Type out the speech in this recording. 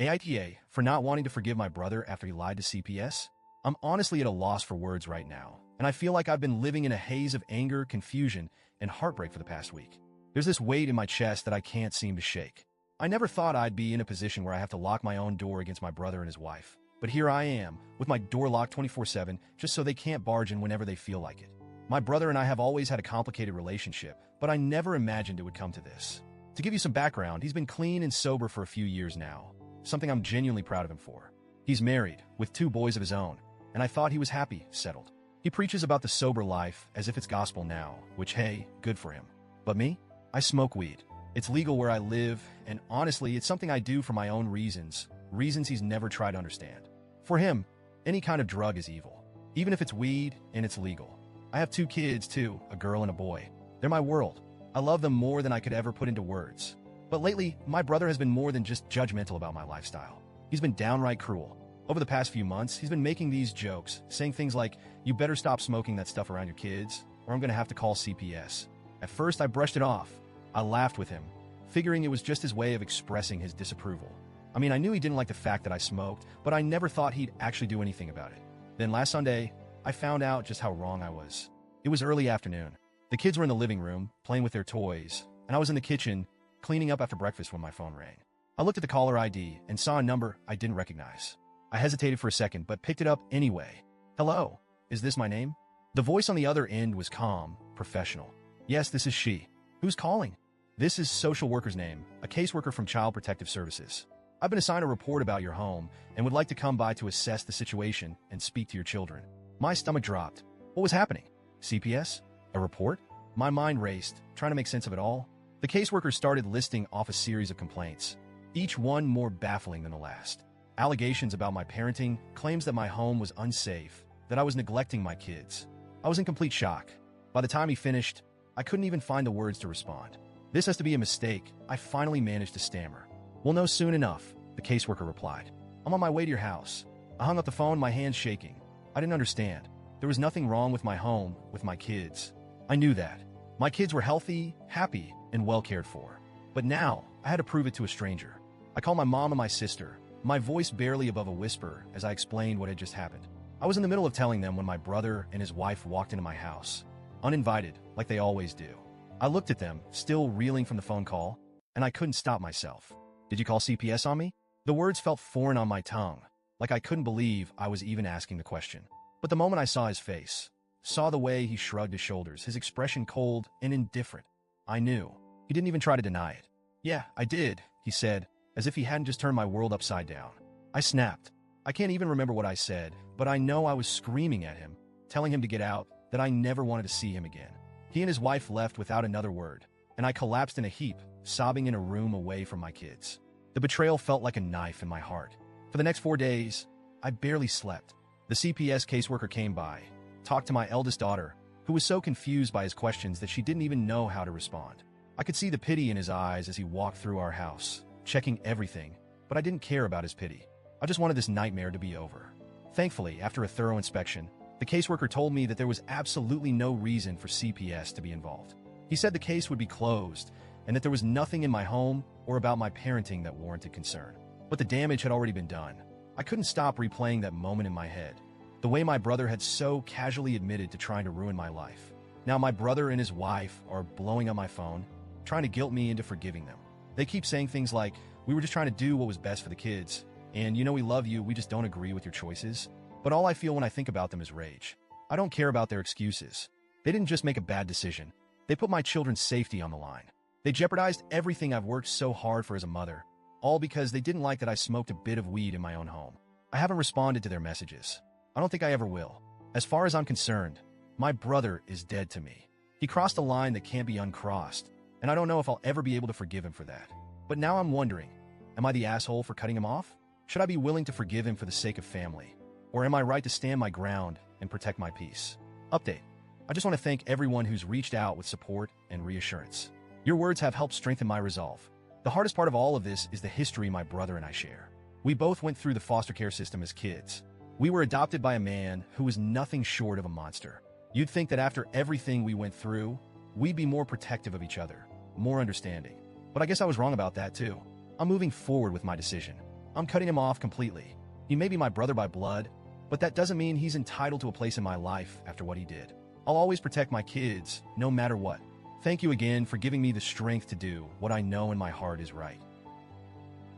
AITA for not wanting to forgive my brother after he lied to CPS? I'm honestly at a loss for words right now, and I feel like I've been living in a haze of anger, confusion, and heartbreak for the past week. There's this weight in my chest that I can't seem to shake. I never thought I'd be in a position where I have to lock my own door against my brother and his wife. But here I am, with my door locked 24/7, just so they can't barge in whenever they feel like it. My brother and I have always had a complicated relationship, but I never imagined it would come to this. To give you some background, he's been clean and sober for a few years now, something I'm genuinely proud of him for. He's married, with 2 boys of his own, and I thought he was happy, settled. He preaches about the sober life as if it's gospel now, which, hey, good for him. But me? I smoke weed. It's legal where I live, and honestly, it's something I do for my own reasons he's never tried to understand. For him, any kind of drug is evil, even if it's weed and it's legal. I have 2 kids, too, a girl and a boy. They're my world. I love them more than I could ever put into words. But lately, my brother has been more than just judgmental about my lifestyle. He's been downright cruel. Over the past few months, he's been making these jokes, saying things like, "You better stop smoking that stuff around your kids, or I'm gonna have to call CPS." At first, I brushed it off. I laughed with him, figuring it was just his way of expressing his disapproval. I mean, I knew he didn't like the fact that I smoked, but I never thought he'd actually do anything about it. Then last Sunday, I found out just how wrong I was. It was early afternoon. The kids were in the living room, playing with their toys, and I was in the kitchen, cleaning up after breakfast when my phone rang. I looked at the caller ID and saw a number I didn't recognize. I hesitated for a second, but picked it up anyway. "Hello, is this my name?" The voice on the other end was calm, professional. "Yes, this is she. Who's calling?" "This is social worker's name, a caseworker from Child Protective Services. I've been assigned a report about your home and would like to come by to assess the situation and speak to your children." My stomach dropped. What was happening? CPS? A report? My mind raced, trying to make sense of it all. The caseworker started listing off a series of complaints, each one more baffling than the last. Allegations about my parenting, claims that my home was unsafe, that I was neglecting my kids. I was in complete shock. By the time he finished, I couldn't even find the words to respond. "This has to be a mistake," I finally managed to stammer. "We'll know soon enough," the caseworker replied. "I'm on my way to your house." I hung up the phone, my hands shaking. I didn't understand. There was nothing wrong with my home, with my kids. I knew that. My kids were healthy, happy, and well cared for. But now, I had to prove it to a stranger. I called my mom and my sister, my voice barely above a whisper as I explained what had just happened. I was in the middle of telling them when my brother and his wife walked into my house, uninvited, like they always do. I looked at them, still reeling from the phone call, and I couldn't stop myself. "Did you call CPS on me?" The words felt foreign on my tongue, like I couldn't believe I was even asking the question. But the moment I saw his face, saw the way he shrugged his shoulders, his expression cold and indifferent, I knew. He didn't even try to deny it. "Yeah, I did," he said, as if he hadn't just turned my world upside down. I snapped. I can't even remember what I said, but I know I was screaming at him, telling him to get out, that I never wanted to see him again. He and his wife left without another word, and I collapsed in a heap, sobbing in a room away from my kids. The betrayal felt like a knife in my heart. For the next 4 days, I barely slept. The CPS caseworker came by, talked to my eldest daughter, who was so confused by his questions that she didn't even know how to respond. I could see the pity in his eyes as he walked through our house, checking everything, but I didn't care about his pity. I just wanted this nightmare to be over. Thankfully, after a thorough inspection, the caseworker told me that there was absolutely no reason for CPS to be involved. He said the case would be closed, and that there was nothing in my home or about my parenting that warranted concern. But the damage had already been done. I couldn't stop replaying that moment in my head. The way my brother had so casually admitted to trying to ruin my life. Now my brother and his wife are blowing up my phone, trying to guilt me into forgiving them. They keep saying things like, "We were just trying to do what was best for the kids, and we love you, we just don't agree with your choices." But all I feel when I think about them is rage. I don't care about their excuses. They didn't just make a bad decision. They put my children's safety on the line. They jeopardized everything I've worked so hard for as a mother, all because they didn't like that I smoked a bit of weed in my own home. I haven't responded to their messages. I don't think I ever will. As far as I'm concerned, my brother is dead to me. He crossed a line that can't be uncrossed, and I don't know if I'll ever be able to forgive him for that. But now I'm wondering, am I the asshole for cutting him off? Should I be willing to forgive him for the sake of family? Or am I right to stand my ground and protect my peace? Update. I just want to thank everyone who's reached out with support and reassurance. Your words have helped strengthen my resolve. The hardest part of all of this is the history my brother and I share. We both went through the foster care system as kids. We were adopted by a man who was nothing short of a monster. You'd think that after everything we went through, we'd be more protective of each other, more understanding. But I guess I was wrong about that too. I'm moving forward with my decision. I'm cutting him off completely. He may be my brother by blood, but that doesn't mean he's entitled to a place in my life after what he did. I'll always protect my kids, no matter what. Thank you again for giving me the strength to do what I know in my heart is right.